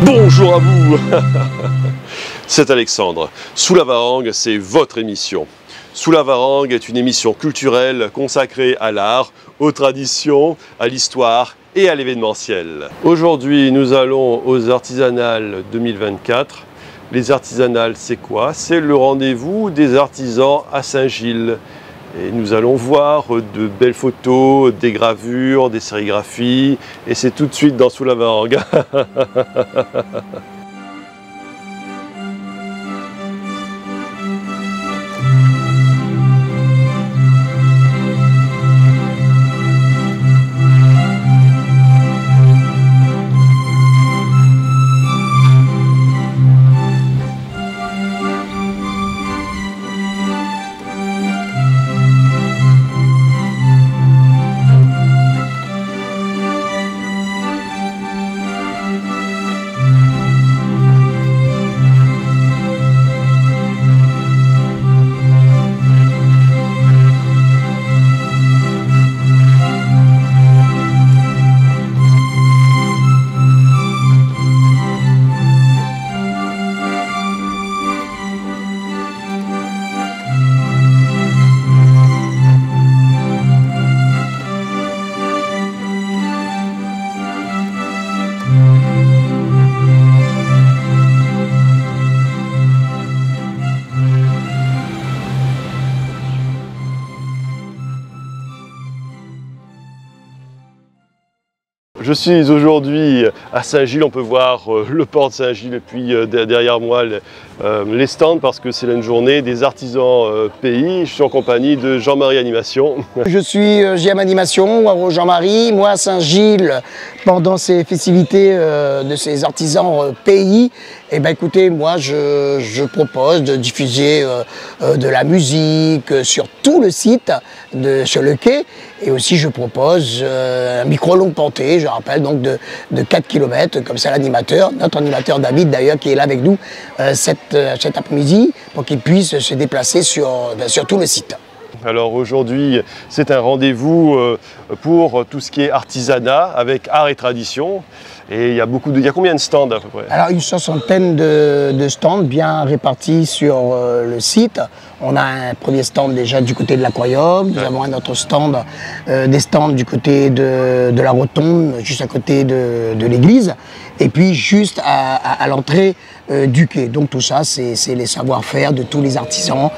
Bonjour à vous. C'est Alexandre. Sous la Varangue, c'est votre émission. Sous la Varangue est une émission culturelle consacrée à l'art, aux traditions, à l'histoire et à l'événementiel. Aujourd'hui, nous allons aux Artisanales 2024. Les Artisanales, c'est quoi? C'est le rendez-vous des artisans à Saint-Gilles. Et nous allons voir de belles photos, des gravures, des sérigraphies. Et c'est tout de suite dans Sous la Varangue. Je suis aujourd'hui à Saint-Gilles, on peut voir le port de Saint-Gilles et puis derrière moi les stands parce que c'est une journée des artisans pays. Je suis en compagnie de Jean-Marie Animation. Je suis JM Animation, Jean-Marie, moi à Saint-Gilles, pendant ces festivités de ces artisans pays, et ben écoutez, moi je propose de diffuser de la musique sur tout le site, sur le quai, et aussi je propose un micro longue portée, je rappelle, donc de 4 km, comme ça l'animateur, notre animateur David d'ailleurs qui est là avec nous cet après-midi, pour qu'il puisse se déplacer sur tout le site. Alors aujourd'hui, c'est un rendez-vous pour tout ce qui est artisanat avec art et tradition. Et il y a combien de stands à peu près? Alors une soixantaine de stands bien répartis sur le site. On a un premier stand déjà du côté de l'aquarium. Nous avons un autre stand, des stands du côté de la rotonde, juste à côté de l'église. Et puis juste à l'entrée du quai. Donc tout ça, c'est les savoir-faire de tous les artisans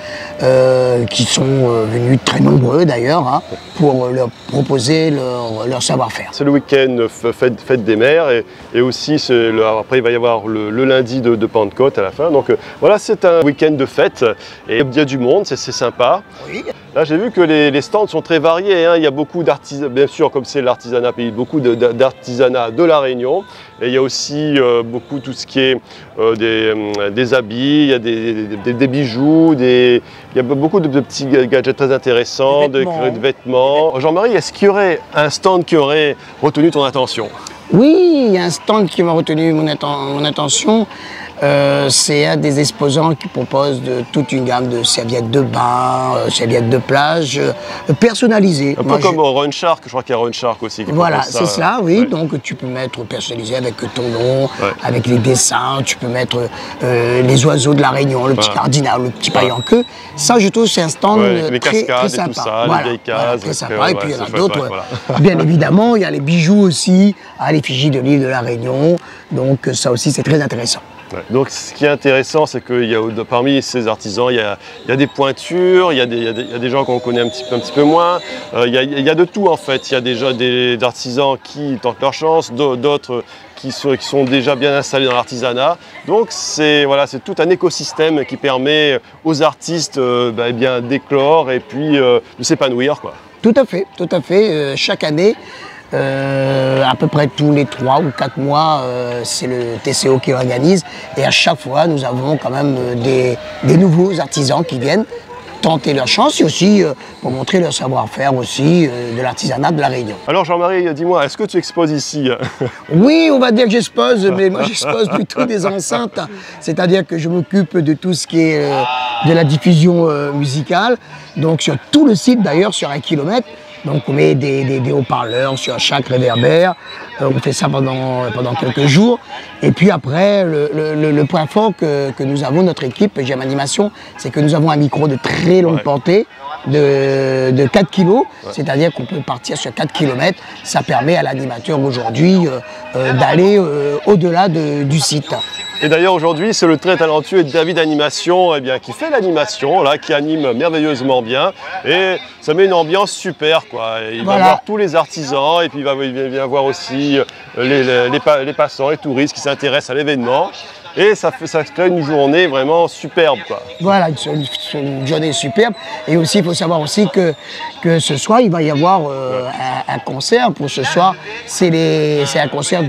qui sont venus très nombreux d'ailleurs, hein, pour leur proposer leur savoir-faire. C'est le week-end fête des mères et aussi après il va y avoir le lundi de Pentecôte à la fin. Donc voilà, c'est un week-end de fête et il y a du monde, c'est sympa. Oui. Là j'ai vu que les stands sont très variés, hein. Il y a beaucoup d'artisans, bien sûr comme c'est l'artisanat pays, beaucoup d'artisanat de la Réunion. Et il y a aussi beaucoup tout ce qui est des habits, il y a des bijoux, il y a beaucoup de petits gadgets très intéressants, de vêtements. Jean-Marie, est-ce qu'il y aurait un stand qui aurait retenu ton attention? Oui, il y a un stand qui m'a retenu mon attention. C'est un des exposants qui propose toute une gamme de serviettes de bain, serviettes de plage, personnalisées. Un peu comme Run Shark, je crois qu'il y a Run Shark aussi. Voilà, c'est ça, oui. Ouais. Donc tu peux mettre personnalisé avec ton nom, ouais, avec les dessins, tu peux mettre les oiseaux de la Réunion, le petit cardinal, le petit paille en queue. Ça, je trouve, c'est un stand les très cascades sympa. Et tout ça, voilà, les vieilles cases. Très sympa. Et puis il y en a d'autres. Voilà. Bien évidemment, il y a les bijoux aussi, à l'effigie de l'île de la Réunion. Donc ça aussi, c'est très intéressant. Ouais. Donc ce qui est intéressant, c'est que parmi ces artisans, il y a des pointures, il y a des gens qu'on connaît un petit peu moins. Il y a de tout en fait. Il y a déjà des artisans qui tentent leur chance, d'autres qui sont déjà bien installés dans l'artisanat. Donc c'est tout un écosystème qui permet aux artistes d'éclore et puis de s'épanouir, quoi. Tout à fait. Chaque année, à peu près tous les 3 ou 4 mois, c'est le TCO qui organise, et à chaque fois nous avons quand même des nouveaux artisans qui viennent tenter leur chance et aussi pour montrer leur savoir-faire aussi de l'artisanat de la Réunion. Alors Jean-Marie, dis-moi, est-ce que tu exposes ici? Oui, on va dire que j'expose, mais moi j'expose plutôt des enceintes, c'est-à-dire que je m'occupe de tout ce qui est de la diffusion musicale, donc sur tout le site d'ailleurs, sur 1 kilomètre, Donc on met des haut-parleurs sur chaque réverbère. On fait ça pendant quelques jours. Et puis après, le point fort que nous avons, notre équipe GM Animation, c'est que nous avons un micro de très longue portée, de 4 kg, c'est-à-dire qu'on peut partir sur 4 km. Ça permet à l'animateur aujourd'hui d'aller au-delà du site. Et d'ailleurs aujourd'hui c'est le très talentueux David Animation qui fait l'animation, qui anime merveilleusement bien et ça met une ambiance super quoi. Il va voir tous les artisans et puis il va voir aussi les passants, les touristes qui s'intéressent à l'événement. Et ça crée une journée vraiment superbe, quoi. Voilà, une journée superbe. Et aussi, il faut savoir aussi que ce soir, il va y avoir un concert. Pour ce soir, c'est un concert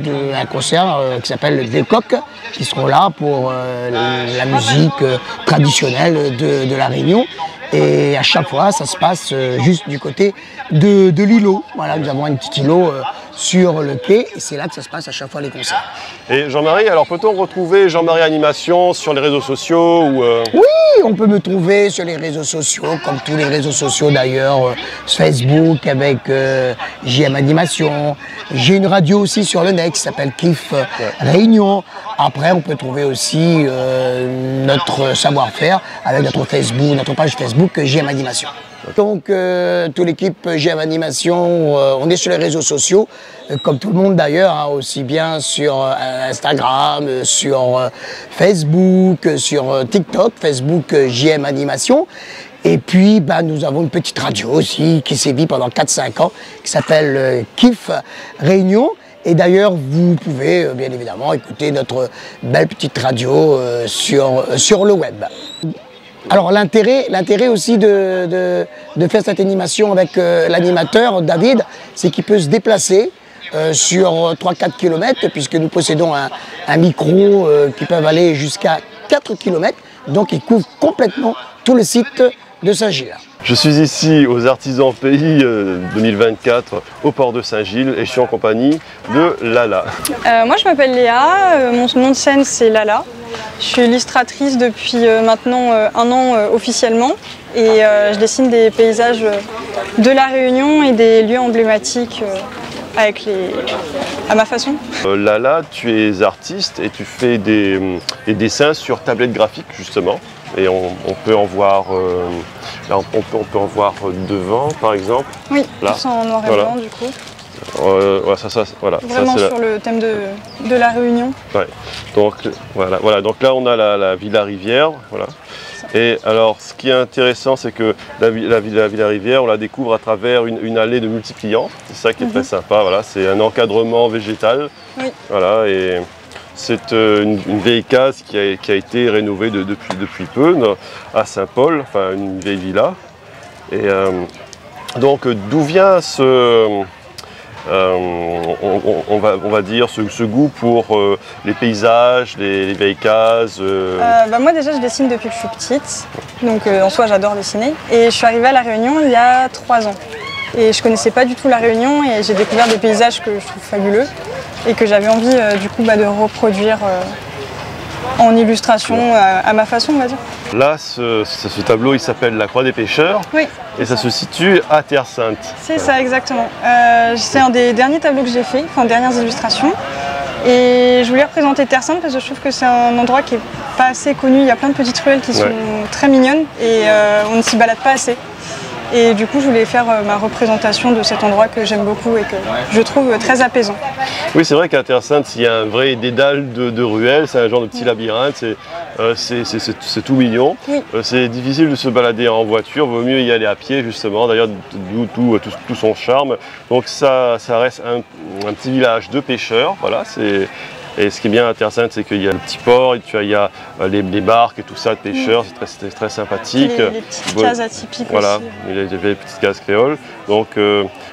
qui s'appelle le Décoq, qui seront là pour la musique traditionnelle de La Réunion. Et à chaque fois, ça se passe juste du côté de l'îlot. Voilà, nous avons un petit îlot sur le quai et c'est là que ça se passe à chaque fois les concerts. Et Jean-Marie, alors peut-on retrouver Jean-Marie Animation sur les réseaux sociaux ou Oui, on peut me trouver sur les réseaux sociaux, comme tous les réseaux sociaux d'ailleurs, Facebook avec JM Animation. J'ai une radio aussi sur le net qui s'appelle Kiff Réunion. Après, on peut trouver aussi notre savoir-faire avec notre page Facebook JM Animation. Donc, toute l'équipe GM Animation, on est sur les réseaux sociaux, comme tout le monde d'ailleurs, aussi bien sur Instagram, sur Facebook, sur TikTok, Facebook GM Animation. Et puis, nous avons une petite radio aussi qui sévit pendant 4-5 ans, qui s'appelle Kiff Réunion. Et d'ailleurs, vous pouvez bien évidemment écouter notre belle petite radio sur le web. Alors l'intérêt aussi de faire cette animation avec l'animateur David, c'est qu'il peut se déplacer sur 3-4 km, puisque nous possédons un micro qui peut aller jusqu'à 4 km, donc il couvre complètement tout le site de Saint-Gilles. Je suis ici aux Artisans Pays 2024 au port de Saint-Gilles et je suis en compagnie de Lala. Moi je m'appelle Léa, mon nom de scène c'est Lala. Je suis illustratrice depuis maintenant 1 an officiellement et je dessine des paysages de La Réunion et des lieux emblématiques à ma façon. Lala, tu es artiste et tu fais des dessins sur tablette graphique justement. Et on peut en voir, là, on peut en voir devant par exemple. Oui, là. Tous en noir et blanc du coup. Voilà, vraiment ça, sur le thème de La Réunion. Ouais. Donc voilà. Donc là on a la Villa Rivière, voilà. Et alors ce qui est intéressant c'est que la Villa Rivière on la découvre à travers une allée de multipliants. C'est ça qui est très sympa. Voilà, c'est un encadrement végétal. Oui. Voilà, et c'est une vieille case qui a été rénovée depuis peu à Saint-Paul, enfin une vieille villa. Et donc d'où vient on va dire ce goût pour les paysages, les vieilles cases Moi déjà je dessine depuis que je suis petite, donc en soi j'adore dessiner. Et je suis arrivée à La Réunion il y a 3 ans. Et je connaissais pas du tout La Réunion et j'ai découvert des paysages que je trouve fabuleux et que j'avais envie du coup de reproduire en illustration à ma façon on va dire. Là ce tableau il s'appelle La Croix des Pêcheurs. Oui. Et ça se situe à Terre Sainte. C'est ça exactement. C'est un des derniers tableaux que j'ai fait, enfin dernières illustrations. Et je voulais représenter Terre Sainte parce que je trouve que c'est un endroit qui n'est pas assez connu. Il y a plein de petites ruelles qui sont très mignonnes et on ne s'y balade pas assez. Et du coup, je voulais faire ma représentation de cet endroit que j'aime beaucoup et que je trouve très apaisant. Oui, c'est vrai qu'à Terre Sainte, il y a un vrai dédale de ruelles, c'est un genre de petit labyrinthe, c'est tout mignon. Oui. C'est difficile de se balader en voiture, vaut mieux y aller à pied justement, d'ailleurs d'où tout son charme. Donc ça reste un petit village de pêcheurs, voilà. Et ce qui est bien à Terre Sainte, c'est qu'il y a le petit port, il y a les barques et tout ça de pêcheurs, c'est très sympathique. Les petites cases atypiques voilà, aussi. les petites cases créoles. Donc,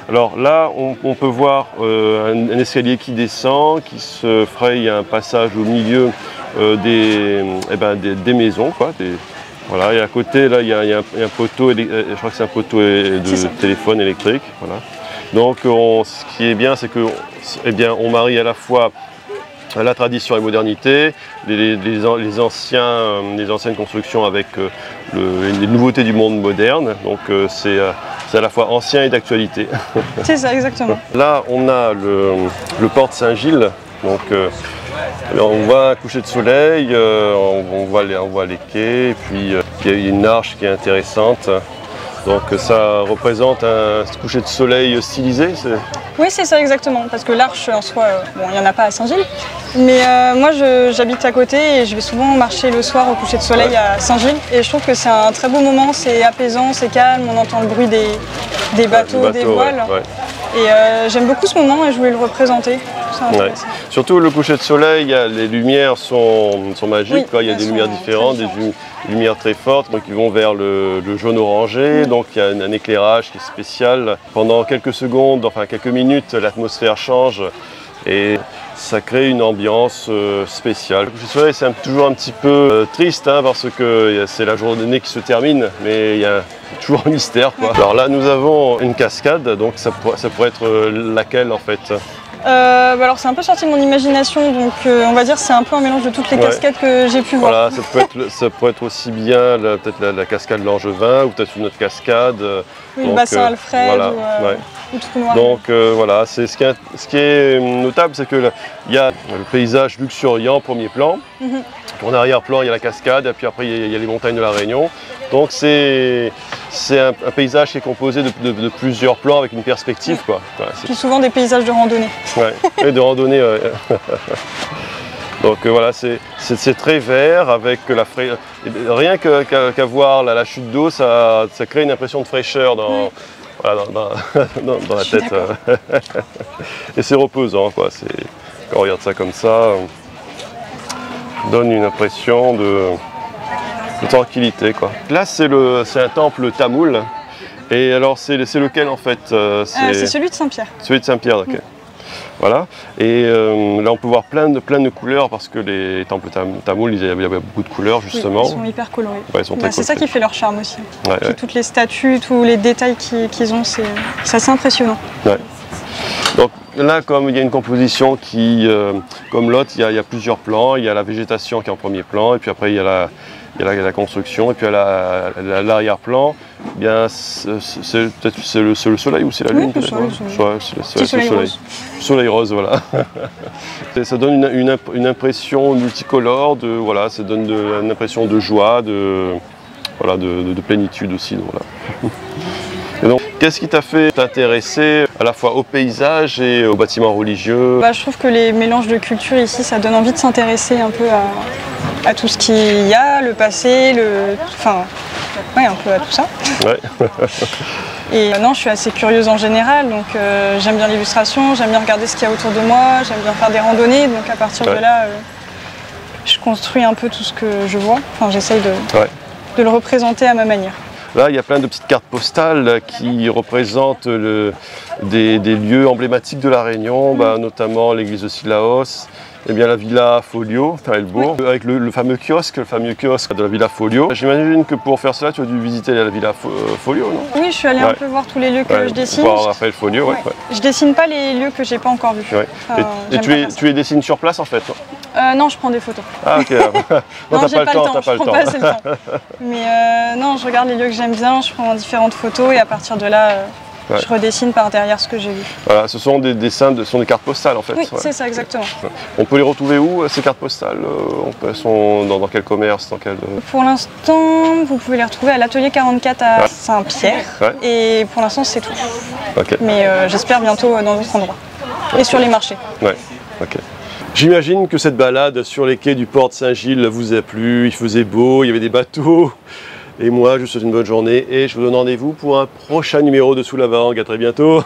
alors là, on peut voir un escalier qui descend, qui se fraye un passage au milieu des maisons, quoi. Voilà, et à côté, là, il y a un poteau, je crois que c'est un poteau de téléphone électrique. Voilà. Donc, ce qui est bien, c'est qu'on marie à la fois la tradition et modernité, les anciennes constructions avec les nouveautés du monde moderne. Donc c'est à la fois ancien et d'actualité. C'est ça, exactement. Là, on a le port de Saint-Gilles. Donc on voit un coucher de soleil, on voit les quais, et puis il y a une arche qui est intéressante. Donc ça représente un coucher de soleil stylisé. Oui, c'est ça exactement, parce que l'arche en soi, bon, il n'y en a pas à Saint-Gilles, mais moi j'habite à côté et je vais souvent marcher le soir au coucher de soleil à Saint-Gilles, et je trouve que c'est un très beau moment, c'est apaisant, c'est calme, on entend le bruit des bateaux, des voiles, et j'aime beaucoup ce moment et je voulais le représenter. Ouais. Surtout le coucher de soleil, les lumières sont magiques, il y a des lumières différentes, des lumières très fortes, donc ils vont vers le jaune orangé, donc il y a un éclairage qui est spécial. Pendant quelques secondes, enfin quelques minutes, l'atmosphère change et ça crée une ambiance spéciale. Le coucher de soleil, c'est toujours un petit peu triste parce que c'est la journée qui se termine, mais il y a toujours un mystère, quoi. Alors là, nous avons une cascade, donc ça pourrait être laquelle en fait? Alors c'est un peu sorti de mon imagination, donc on va dire c'est un peu un mélange de toutes les cascades que j'ai pu voir. Voilà, ça peut être aussi bien peut-être la cascade Langevin ou peut-être une autre cascade. Oui, le bassin Alfred voilà, ou Trou Noir. Donc voilà, ce qui est notable, c'est qu'il y a le paysage luxuriant, premier plan. En arrière-plan, il y a la cascade, et puis après il y a les montagnes de la Réunion. Donc c'est un paysage qui est composé de plusieurs plans avec une perspective, quoi. Voilà, puis souvent des paysages de randonnée. Ouais, de randonnée. Donc voilà, c'est très vert avec rien qu'à voir la chute d'eau, ça crée une impression de fraîcheur dans la tête. Et c'est reposant, quoi. Quand on regarde ça comme ça, donne une impression de tranquillité, quoi. Là, c'est un temple tamoul. Et alors, c'est lequel en fait? C'est celui de Saint-Pierre. Celui de Saint-Pierre, ok. Voilà. Et là, on peut voir plein de couleurs parce que les temples tamouls, il y a beaucoup de couleurs, justement. Oui, ils sont hyper colorés. Ouais, ils sont très c'est ça qui fait leur charme aussi. Ouais. Toutes les statues, tous les détails qu'ils ont, c'est assez impressionnant. Ouais. Donc là, comme il y a une composition qui, comme l'autre, il y a plusieurs plans. Il y a la végétation qui est en premier plan, et puis après il y a la construction, et puis à l'arrière-plan, c'est peut-être le soleil ou c'est la lune? Oui, c'est le soleil rose. Soleil rose, voilà. Ça donne une impression multicolore, ça donne une impression de joie, de plénitude aussi. Donc, voilà. Et donc, qu'est-ce qui t'a fait t'intéresser à la fois au paysage et aux bâtiments religieux? Je trouve que les mélanges de cultures ici, ça donne envie de s'intéresser un peu à tout ce qu'il y a, le passé, un peu à tout ça. Ouais. Et maintenant, je suis assez curieuse en général, donc j'aime bien l'illustration, j'aime bien regarder ce qu'il y a autour de moi, j'aime bien faire des randonnées, donc à partir de là, je construis un peu tout ce que je vois. Enfin, j'essaye de le représenter à ma manière. Là, il y a plein de petites cartes postales qui représentent des lieux emblématiques de la Réunion, notamment l'église de Sillaos, et bien la Villa Folio à Elbourg, avec le fameux kiosque de la Villa Folio. J'imagine que pour faire cela, tu as dû visiter la Villa Folio, non? Oui, je suis allée un peu voir tous les lieux que je dessine. Voir Raphaël Folio, Je dessine pas les lieux que j'ai pas encore vus. Et tu les dessines sur place en fait? Non, je prends des photos. Ah ok. Non, t'as pas le temps, je prends pas assez le temps. Mais non, je regarde les lieux que j'aime bien, je prends différentes photos et à partir de là, je redessine par derrière ce que j'ai vu. Voilà, ce sont des dessins, ce sont des cartes postales en fait. Oui, c'est ça, exactement. On peut les retrouver où ces cartes postales? Elles sont dans quel commerce, Pour l'instant, vous pouvez les retrouver à l'atelier 44 à Saint-Pierre. Et pour l'instant, c'est tout. Okay. Mais j'espère bientôt dans d'autres endroits. Et sur les marchés. Ouais, ok. J'imagine que cette balade sur les quais du port de Saint-Gilles vous a plu, il faisait beau, il y avait des bateaux. Et moi, je vous souhaite une bonne journée et je vous donne rendez-vous pour un prochain numéro de Sous la Varangue. À très bientôt.